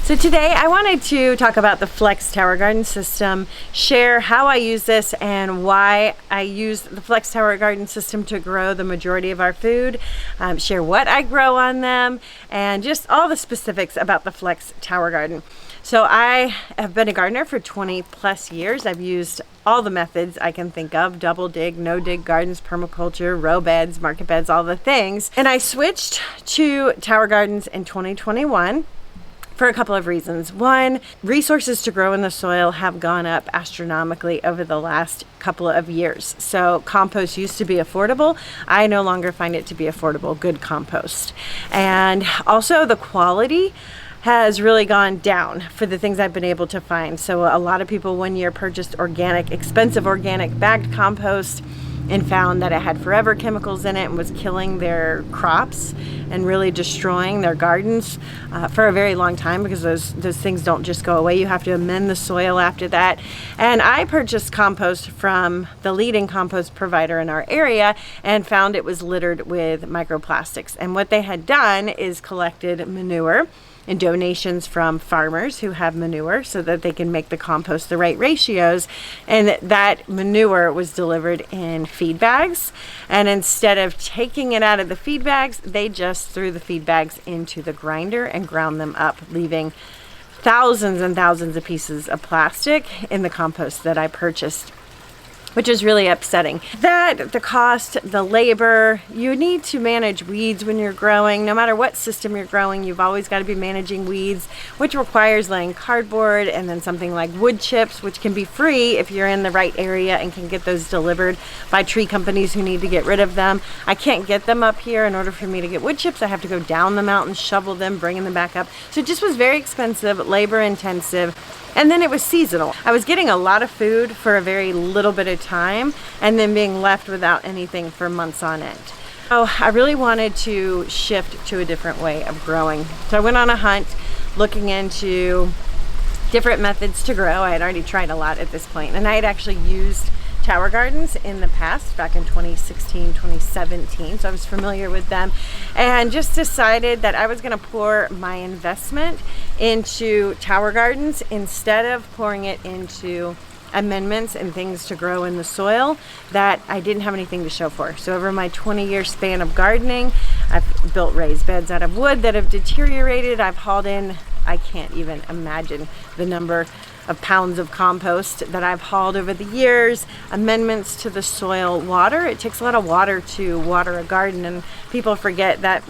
So today I wanted to talk about the Flex Tower Garden system, share how I use this and why I use the Flex Tower Garden system to grow the majority of our food, share what I grow on them, and just all the specifics about the Flex Tower Garden. So I have been a gardener for 20 plus years. I've used all the methods I can think of: double dig, no dig gardens, permaculture, row beds, market beds, all the things. And I switched to tower gardens in 2021. For a couple of reasons. One, resources to grow in the soil have gone up astronomically over the last couple of years. So compost used to be affordable. I no longer find it to be affordable, good compost. And also the quality has really gone down for the things I've been able to find. So a lot of people one year purchased organic, expensive organic bagged compost and found that it had forever chemicals in it and was killing their crops and really destroying their gardens for a very long time, because those things don't just go away. You have to amend the soil after that. And I purchased compost from the leading compost provider in our area and found it was littered with microplastics. And what they had done is collected manure and donations from farmers who have manure so that they can make the compost the right ratios, and that manure was delivered in feed bags. And instead of taking it out of the feed bags, they just threw the feed bags into the grinder and ground them up, leaving thousands and thousands of pieces of plastic in the compost that I purchased, which is really upsetting. That, the cost, the labor, you need to manage weeds when you're growing. No matter what system you're growing, you've always got to be managing weeds, which requires laying cardboard and then something like wood chips, which can be free if you're in the right area and can get those delivered by tree companies who need to get rid of them. I can't get them up here. In order for me to get wood chips, I have to go down the mountain, shovel them, bringing them back up. So it just was very expensive, labor intensive. And then it was seasonal. I was getting a lot of food for a very little bit of time and then being left without anything for months on end. So I really wanted to shift to a different way of growing. So I went on a hunt looking into different methods to grow. I had already tried a lot at this point, and I had actually used tower gardens in the past, back in 2016, 2017, so I was familiar with them, and just decided that I was going to pour my investment into tower gardens instead of pouring it into amendments and things to grow in the soil that I didn't have anything to show for. So over my 20-year span of gardening, I've built raised beds out of wood that have deteriorated. I've hauled in, I can't even imagine the number of pounds of compost that I've hauled over the years, amendments to the soil, water. It takes a lot of water to water a garden, and people forget that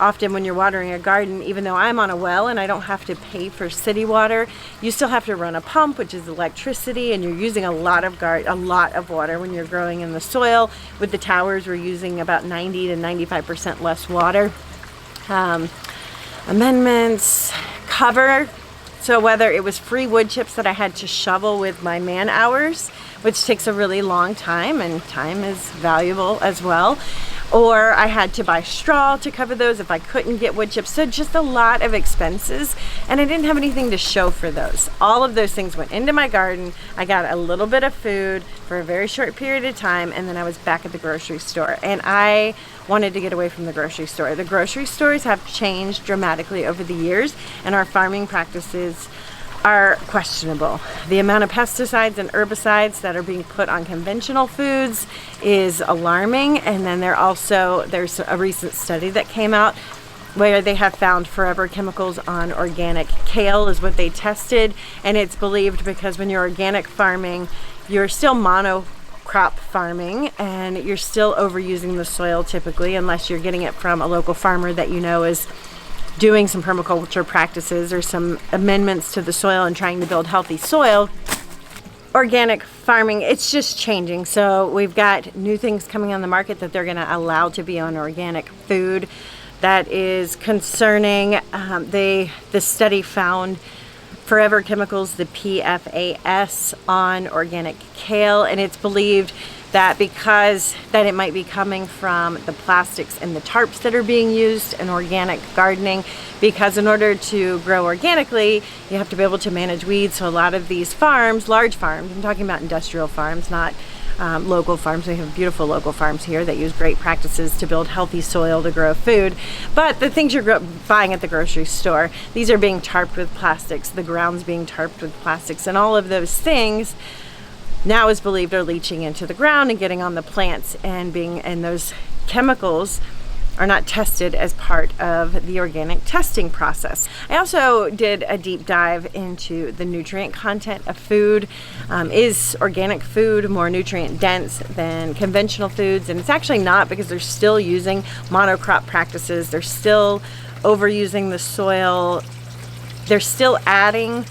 often when you're watering a garden, even though I'm on a well and I don't have to pay for city water, you still have to run a pump, which is electricity, and you're using a lot of water when you're growing in the soil. With the towers, we're using about 90 to 95% less water. Amendments, cover. So whether it was free wood chips that I had to shovel with my man hours, which takes a really long time, and time is valuable as well, or I had to buy straw to cover those if I couldn't get wood chips. So just a lot of expenses, and I didn't have anything to show for those. All of those things went into my garden. I got a little bit of food for a very short period of time, and then I was back at the grocery store, and I wanted to get away from the grocery store. The grocery stores have changed dramatically over the years, and our farming practices are questionable. The amount of pesticides and herbicides that are being put on conventional foods is alarming. And then there's a recent study that came out where they have found forever chemicals on organic kale is what they tested. And it's believed because when you're organic farming, you're still monocrop farming, and you're still overusing the soil typically, unless you're getting it from a local farmer that you know is doing some permaculture practices or some amendments to the soil and trying to build healthy soil. Organic farming, it's just changing. So we've got new things coming on the market that they're going to allow to be on organic food. That is concerning. The study found forever chemicals, the PFAS, on organic kale, and it's believed that because that it might be coming from the plastics and the tarps that are being used in organic gardening, because in order to grow organically, you have to be able to manage weeds. So a lot of these farms, large farms, I'm talking about industrial farms, not local farms. We have beautiful local farms here that use great practices to build healthy soil to grow food. But the things you're buying at the grocery store, these are being tarped with plastics, the ground's being tarped with plastics, and all of those things now is believed are leaching into the ground and getting on the plants, and those chemicals are not tested as part of the organic testing process. I also did a deep dive into the nutrient content of food. Is organic food more nutrient dense than conventional foods? And it's actually not, because they're still using monocrop practices. They're still overusing the soil. They're still adding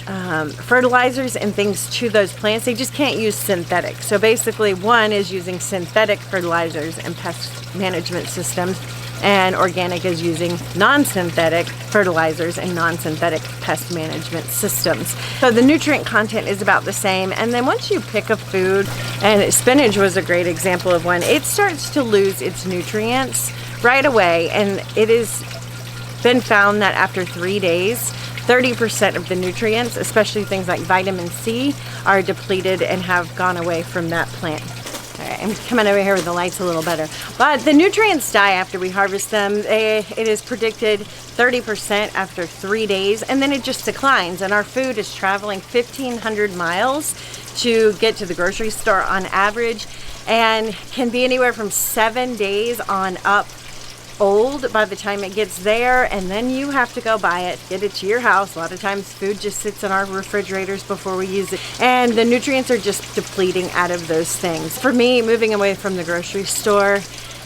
fertilizers and things to those plants. They just can't use synthetic. So basically, one is using synthetic fertilizers and pest management systems, and organic is using non-synthetic fertilizers and non-synthetic pest management systems. So the nutrient content is about the same. And then once you pick a food, and spinach was a great example of one, it starts to lose its nutrients right away. And it has been found that after 3 days, 30% of the nutrients, especially things like vitamin C, are depleted and have gone away from that plant. All right, I'm coming over here with the lights a little better. But the nutrients die after we harvest them. It is predicted 30% after 3 days, and then it just declines. And our food is traveling 1,500 miles to get to the grocery store on average, and can be anywhere from 7 days on up old by the time it gets there, and then you have to go buy it, get it to your house. A lot of times food just sits in our refrigerators before we use it, and the nutrients are just depleting out of those things. For me, moving away from the grocery store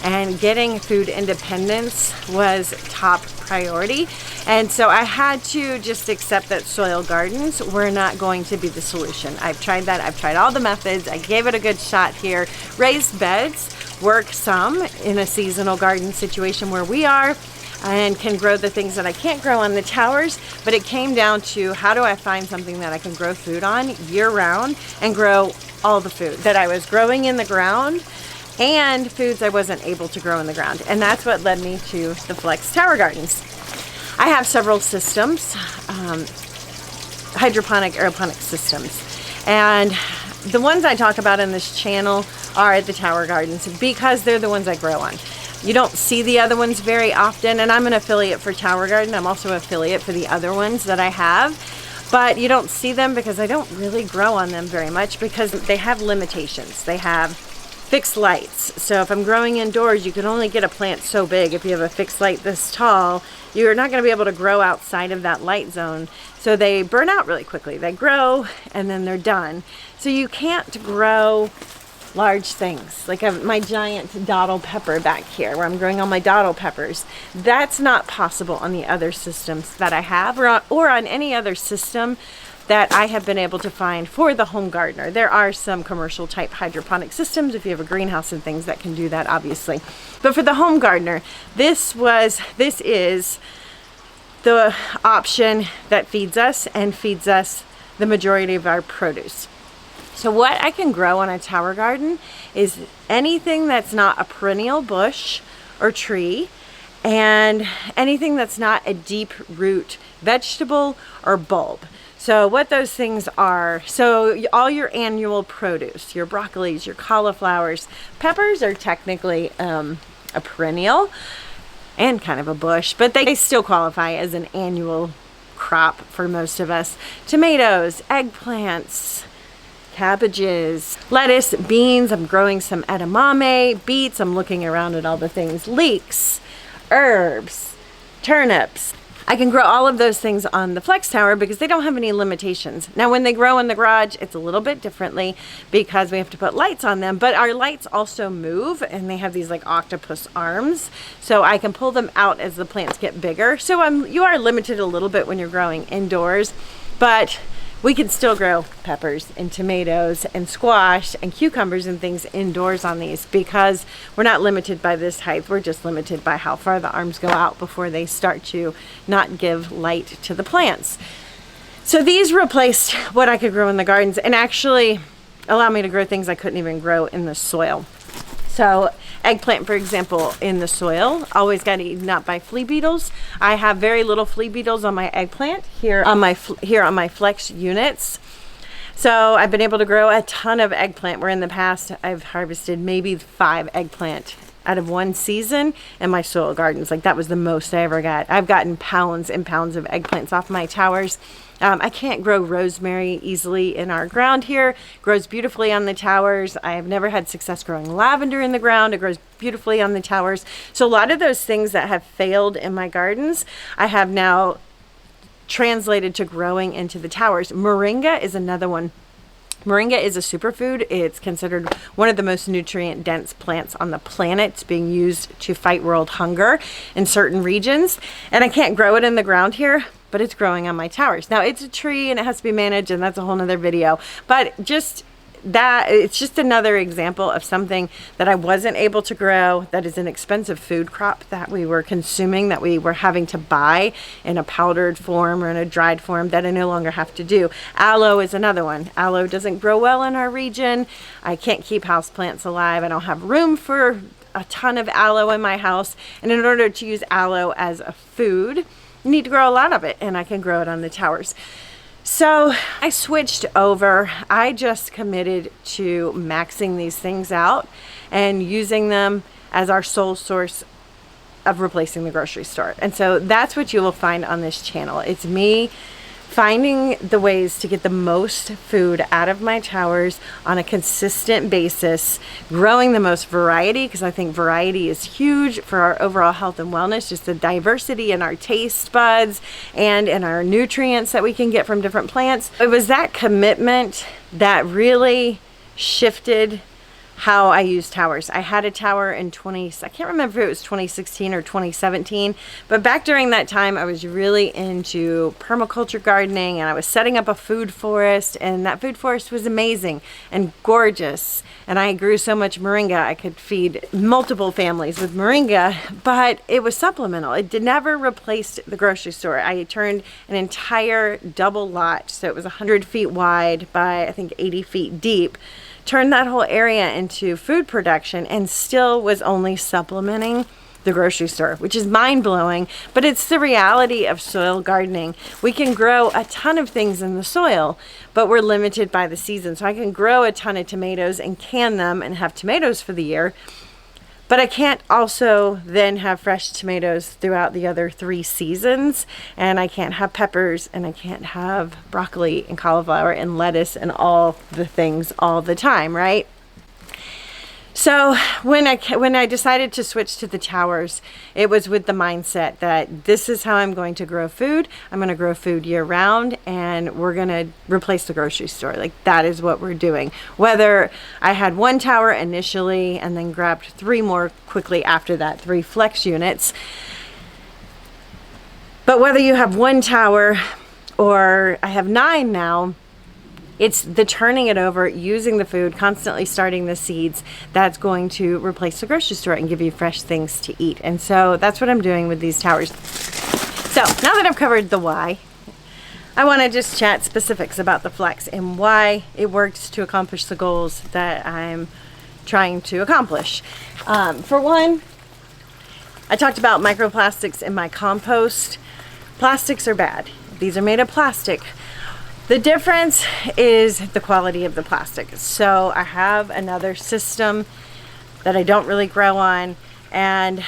and getting food independence was top priority, and so I had to just accept that soil gardens were not going to be the solution. I've tried that. I've tried all the methods. I gave it a good shot here. Raised beds work some in a seasonal garden situation where we are, and can grow the things that I can't grow on the towers. But it came down to, how do I find something that I can grow food on year round and grow all the food that I was growing in the ground, and foods I wasn't able to grow in the ground. And that's what led me to the Flex Tower Gardens. I have several systems, hydroponic, aeroponic systems. And the ones I talk about in this channel are the tower gardens, because they're the ones I grow on. You don't see the other ones very often, and I'm an affiliate for Tower Garden. I'm also an affiliate for the other ones that I have, but you don't see them because I don't really grow on them very much, because they have limitations. They have fixed lights. So if I'm growing indoors, you can only get a plant so big. If you have a fixed light this tall, you're not going to be able to grow outside of that light zone. So they burn out really quickly. They grow and then they're done. So you can't grow large things like my giant dottle pepper back here, where I'm growing all my dottle peppers. That's not possible on the other systems that I have, or on any other system that I have been able to find for the home gardener. There are some commercial type hydroponic systems if you have a greenhouse and things that can do that, obviously. But for the home gardener, this is the option that feeds us the majority of our produce. So what I can grow on a tower garden is anything that's not a perennial bush or tree, and anything that's not a deep root vegetable or bulb. So what those things are, so all your annual produce, your broccolis, your cauliflowers, peppers are technically a perennial and kind of a bush, but they still qualify as an annual crop for most of us. Tomatoes, eggplants, cabbages, lettuce, beans. I'm growing some edamame, beets. I'm looking around at all the things, leeks, herbs, turnips. I can grow all of those things on the Flex Tower because they don't have any limitations. Now, when they grow in the garage, it's a little bit differently because we have to put lights on them, but our lights also move, and they have these like octopus arms, so I can pull them out as the plants get bigger. So you are limited a little bit when you're growing indoors, but we can still grow peppers and tomatoes and squash and cucumbers and things indoors on these because we're not limited by this height. We're just limited by how far the arms go out before they start to not give light to the plants. So these replaced what I could grow in the gardens and actually allow me to grow things I couldn't even grow in the soil. So eggplant, for example, in the soil, always got eaten up by flea beetles. I have very little flea beetles on my eggplant here on my Flex units. So I've been able to grow a ton of eggplant, where in the past I've harvested maybe 5 eggplant out of one season in my soil gardens. Like, that was the most I ever got. I've gotten pounds and pounds of eggplants off my towers. I can't grow rosemary easily in our ground here. It grows beautifully on the towers. I have never had success growing lavender in the ground. It grows beautifully on the towers. So a lot of those things that have failed in my gardens, I have now translated to growing into the towers. Moringa is another one. Moringa is a superfood. It's considered one of the most nutrient dense plants on the planet. It's being used to fight world hunger in certain regions. And I can't grow it in the ground here, but it's growing on my towers. Now, it's a tree and it has to be managed, and that's a whole nother video. But just that, it's just another example of something that I wasn't able to grow, that is an expensive food crop that we were consuming, that we were having to buy in a powdered form or in a dried form, that I no longer have to do. Aloe is another one. Aloe doesn't grow well in our region. I can't keep houseplants alive. I don't have room for a ton of aloe in my house. And in order to use aloe as a food, you need to grow a lot of it, and I can grow it on the towers. So I switched over. I just committed to maxing these things out and using them as our sole source of replacing the grocery store. And so that's what you will find on this channel. It's me finding the ways to get the most food out of my towers on a consistent basis, growing the most variety, because I think variety is huge for our overall health and wellness, just the diversity in our taste buds and in our nutrients that we can get from different plants. It was that commitment that really shifted how I use towers. I had a tower in I can't remember if it was 2016 or 2017, but back during that time I was really into permaculture gardening, and I was setting up a food forest, and that food forest was amazing and gorgeous, and I grew so much moringa I could feed multiple families with moringa, but it was supplemental. It never replaced the grocery store. I turned an entire double lot, so it was 100 feet wide by I think 80 feet deep, turned that whole area into food production, and still was only supplementing the grocery store, which is mind-blowing, but it's the reality of soil gardening. We can grow a ton of things in the soil, but we're limited by the season. So I can grow a ton of tomatoes and can them and have tomatoes for the year, but I can't also then have fresh tomatoes throughout the other 3 seasons, and I can't have peppers, and I can't have broccoli and cauliflower and lettuce and all the things all the time, right? So when I decided to switch to the towers, it was with the mindset that this is how I'm going to grow food. I'm going to grow food year round, and we're going to replace the grocery store. Like, that is what we're doing. Whether I had 1 tower initially and then grabbed 3 more quickly after that, 3 flex units. But whether you have 1 tower or I have 9 now, it's the turning it over, using the food, constantly starting the seeds, that's going to replace the grocery store and give you fresh things to eat. And so that's what I'm doing with these towers. So now that I've covered the why, I want to just chat specifics about the Flex and why it works to accomplish the goals that I'm trying to accomplish. For one, I talked about microplastics in my compost. Plastics are bad. These are made of plastic. The difference is the quality of the plastic. So I have another system that I don't really grow on, and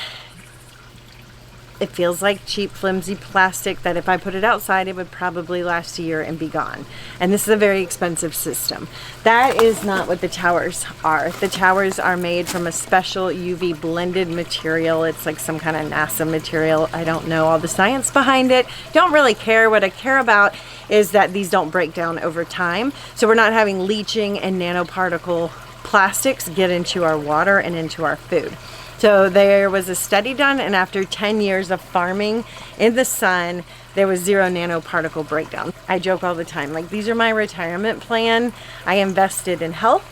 it feels like cheap, flimsy plastic that if I put it outside, it would probably last a year and be gone. And this is a very expensive system. That is not what the towers are. The towers are made from a special UV blended material. It's like some kind of NASA material. I don't know all the science behind it. Don't really care. What I care about is that these don't break down over time. So we're not having leaching and nanoparticle plastics get into our water and into our food. So there was a study done, and after 10 years of farming in the sun, there was 0 nanoparticle breakdown. I joke all the time, like, these are my retirement plan. I invested in health.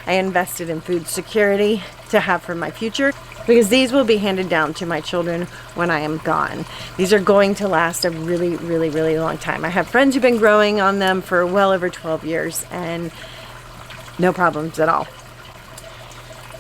I invested in food security to have for my future, because these will be handed down to my children when I am gone. These are going to last a really, really, really long time. I have friends who've been growing on them for well over 12 years and no problems at all.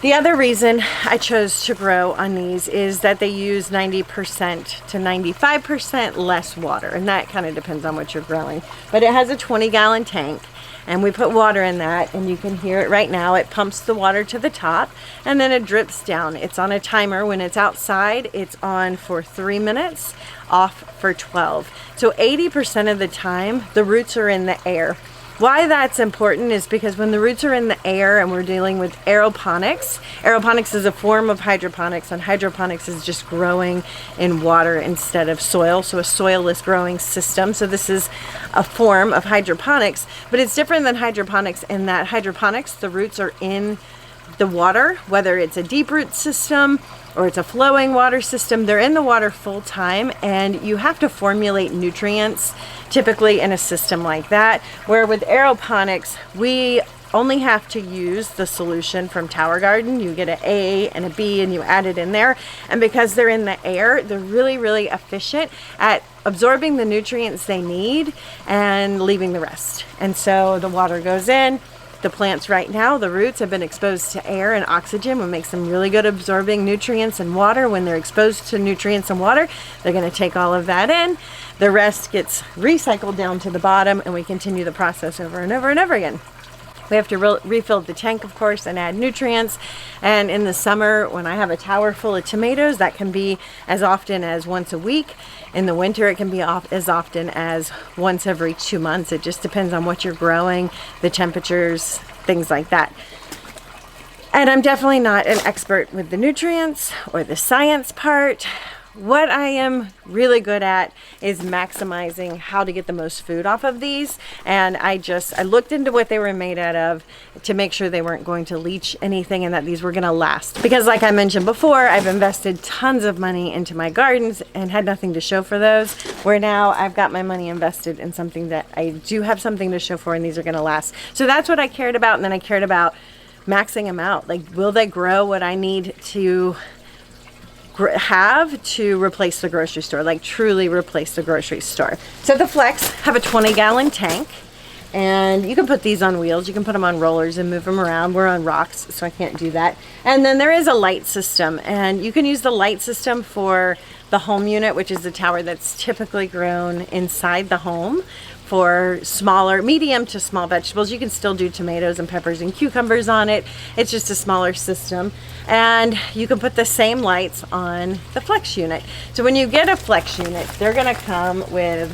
The other reason I chose to grow on these is that they use 90% to 95% less water, and that kind of depends on what you're growing. But it has a 20-gallon tank, and we put water in that, and you can hear it right now. It pumps the water to the top, and then it drips down. It's on a timer. When it's outside, it's on for 3 minutes, off for 12. So 80% of the time, the roots are in the air. Why that's important is because when the roots are in the air and we're dealing with aeroponics, aeroponics is a form of hydroponics, and hydroponics is just growing in water instead of soil, so a soilless growing system. So this is a form of hydroponics, but it's different than hydroponics in that hydroponics, the roots are in the water, whether it's a deep root system or it's a flowing water system, they're in the water full time, and you have to formulate nutrients typically in a system like that. Where with aeroponics, we only have to use the solution from Tower Garden. You get an A and a B and you add it in there. And because they're in the air, they're really, really efficient at absorbing the nutrients they need and leaving the rest. And so the water goes in. The plants right now, the roots have been exposed to air and oxygen, which makes them really good absorbing nutrients and water. When they're exposed to nutrients and water, they're going to take all of that in. The rest gets recycled down to the bottom, and we continue the process over and over and over again. We have to refill the tank, of course, and add nutrients. And in the summer, when I have a tower full of tomatoes, that can be as often as once a week. In the winter, it can be as often as once every 2 months. It just depends on what you're growing, the temperatures, things like that. And I'm definitely not an expert with the nutrients or the science part. What I am really good at is maximizing how to get the most food off of these. And I looked into what they were made out of to make sure they weren't going to leach anything and that these were going to last. Because like I mentioned before, I've invested tons of money into my gardens and had nothing to show for those. Where now I've got my money invested in something that I do have something to show for, and these are going to last. So that's what I cared about. And then I cared about maxing them out. Like, will they grow what I need to have to replace the grocery store, like truly replace the grocery store. So the Flex have a 20-gallon tank, and you can put these on wheels, you can put them on rollers and move them around. We're on rocks, so I can't do that. And then there is a light system, and you can use the light system for the home unit, which is the tower that's typically grown inside the home. For smaller, medium to small vegetables, you can still do tomatoes and peppers and cucumbers on it. It's just a smaller system. And you can put the same lights on the Flex unit. So when you get a Flex unit, they're gonna come with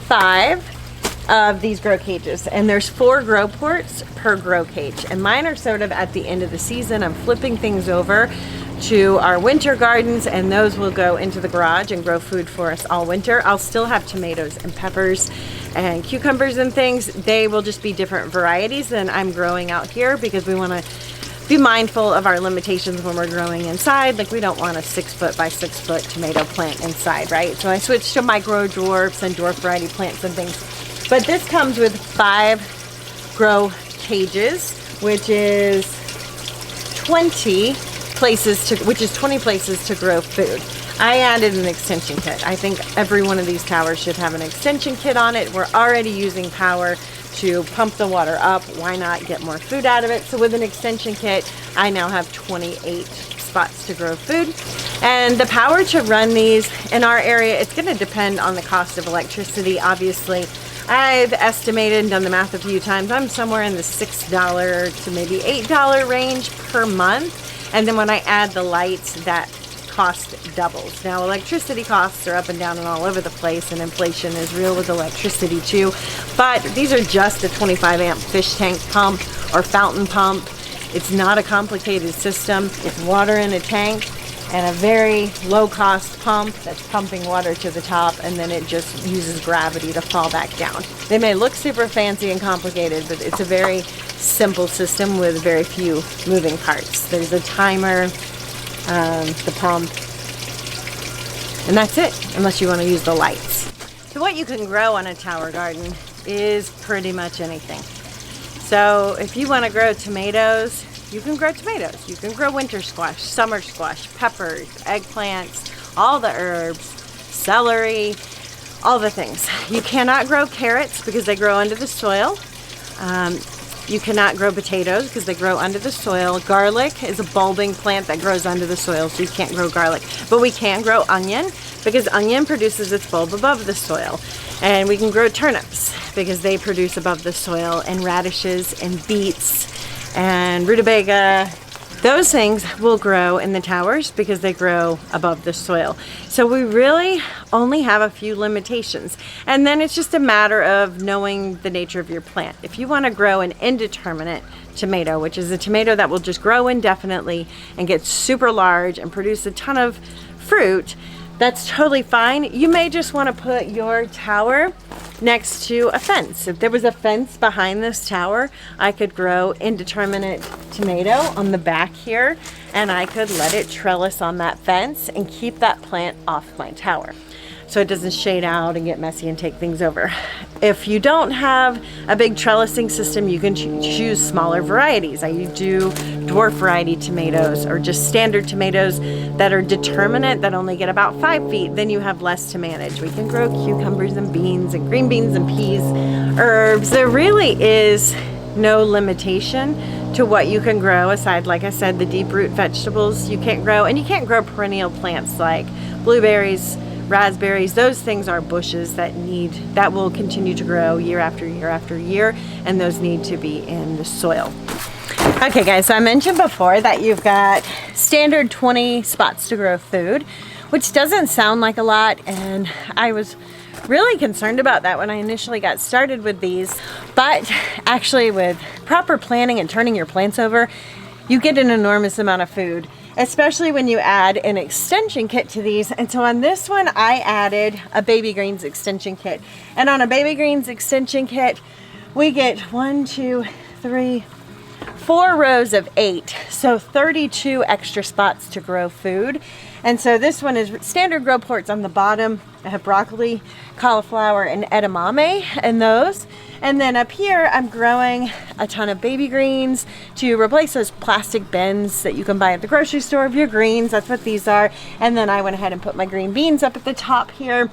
5 of these grow cages. And there's 4 grow ports per grow cage. And mine are sort of at the end of the season. I'm flipping things over to our winter gardens, and those will go into the garage and grow food for us all winter. I'll still have tomatoes and peppers and cucumbers and things. They will just be different varieties than I'm growing out here, because we want to be mindful of our limitations when we're growing inside. Like, we don't want a 6-foot by 6-foot tomato plant inside, right? So I switched to micro dwarfs and dwarf variety plants and things. But this comes with 5 grow cages, which is 20 places to grow food. I added an extension kit. I think every one of these towers should have an extension kit on it. We're already using power to pump the water up. Why not get more food out of it? So with an extension kit, I now have 28 spots to grow food. And the power to run these in our area, it's going to depend on the cost of electricity, obviously. I've estimated and done the math a few times. I'm somewhere in the $6 to maybe $8 range per month. And then when I add the lights, that cost doubles. Now, electricity costs are up and down and all over the place, and inflation is real with electricity too. But these are just a 25 amp fish tank pump or fountain pump. It's not a complicated system. It's water in a tank and a very low cost pump that's pumping water to the top, and then it just uses gravity to fall back down. They may look super fancy and complicated, but it's a very simple system with very few moving parts. There's a timer, the pump, and that's it, unless you want to use the lights. So what you can grow on a tower garden is pretty much anything. So if you want to grow tomatoes, you can grow tomatoes. You can grow winter squash, summer squash, peppers, eggplants, all the herbs, celery, all the things. You cannot grow carrots because they grow under the soil. You cannot grow potatoes because they grow under the soil. Garlic is a bulbing plant that grows under the soil, so you can't grow garlic. But we can grow onion because onion produces its bulb above the soil. And we can grow turnips because they produce above the soil, and radishes and beets and rutabaga. Those things will grow in the towers because they grow above the soil. So we really only have a few limitations. And then it's just a matter of knowing the nature of your plant. If you want to grow an indeterminate tomato, which is a tomato that will just grow indefinitely and get super large and produce a ton of fruit, that's totally fine. You may just want to put your tower next to a fence. If there was a fence behind this tower, I could grow indeterminate tomato on the back here, and I could let it trellis on that fence and keep that plant off my tower so it doesn't shade out and get messy and take things over. If you don't have a big trellising system, you can choose smaller varieties. I do dwarf variety tomatoes or just standard tomatoes that are determinate that only get about 5 feet. Then you have less to manage. We can grow cucumbers and beans and green beans and peas, herbs. There really is no limitation to what you can grow aside, like I said, the deep root vegetables you can't grow, and you can't grow perennial plants like blueberries, raspberries. Those things are bushes that will continue to grow year after year after year, and those need to be in the soil. Okay guys, so I mentioned before that you've got standard 20 spots to grow food, which doesn't sound like a lot, and I was really concerned about that when I initially got started with these. But actually, with proper planning and turning your plants over, you get an enormous amount of food, especially when you add an extension kit to these. And so on this one, I added a baby greens extension kit. And on a baby greens extension kit, we get 4 rows of 8, so 32 extra spots to grow food. And so this one is standard grow ports on the bottom. I have broccoli, cauliflower, and edamame in those. And then up here, I'm growing a ton of baby greens to replace those plastic bins that you can buy at the grocery store of your greens. That's what these are. And then I went ahead and put my green beans up at the top here,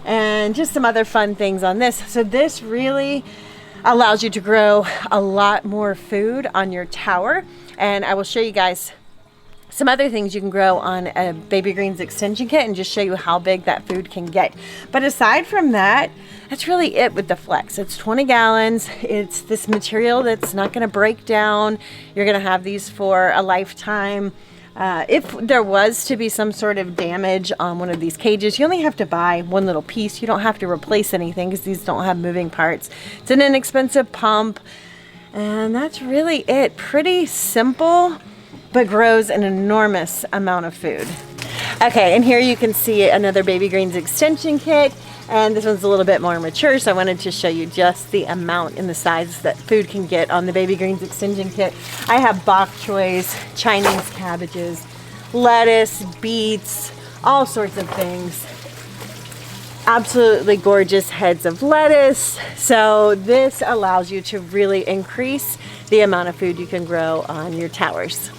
and just some other fun things on this. So this really allows you to grow a lot more food on your tower. And I will show you guys some other things you can grow on a baby greens extension kit and just show you how big that food can get. But aside from that, that's really it with the Flex. It's 20 gallons. It's this material that's not going to break down. You're going to have these for a lifetime. If there was to be some sort of damage on one of these cages, you only have to buy one little piece. You don't have to replace anything because these don't have moving parts. It's an inexpensive pump, and that's really it. Pretty simple, but grows an enormous amount of food. Okay, and here you can see another baby greens extension kit, and this one's a little bit more mature, so I wanted to show you just the amount and the size that food can get on the baby greens extension kit. I have bok choys, Chinese cabbages, lettuce, beets, all sorts of things. Absolutely gorgeous heads of lettuce. So this allows you to really increase the amount of food you can grow on your towers.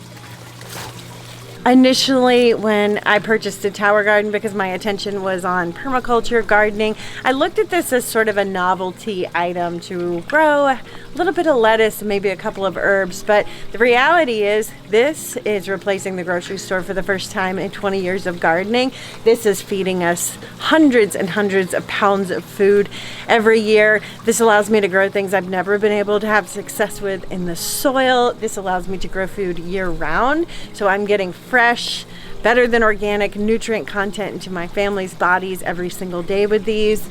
Initially, when I purchased a tower garden, because my attention was on permaculture gardening, I looked at this as sort of a novelty item to grow a little bit of lettuce and maybe a couple of herbs. But the reality is this is replacing the grocery store for the first time in 20 years of gardening. This is feeding us hundreds and hundreds of pounds of food every year. This allows me to grow things I've never been able to have success with in the soil. This allows me to grow food year round, so I'm getting fresh, better than organic nutrient content into my family's bodies every single day with these,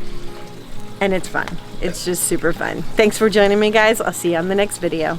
and it's fun. It's just super fun. Thanks for joining me, guys. I'll see you on the next video.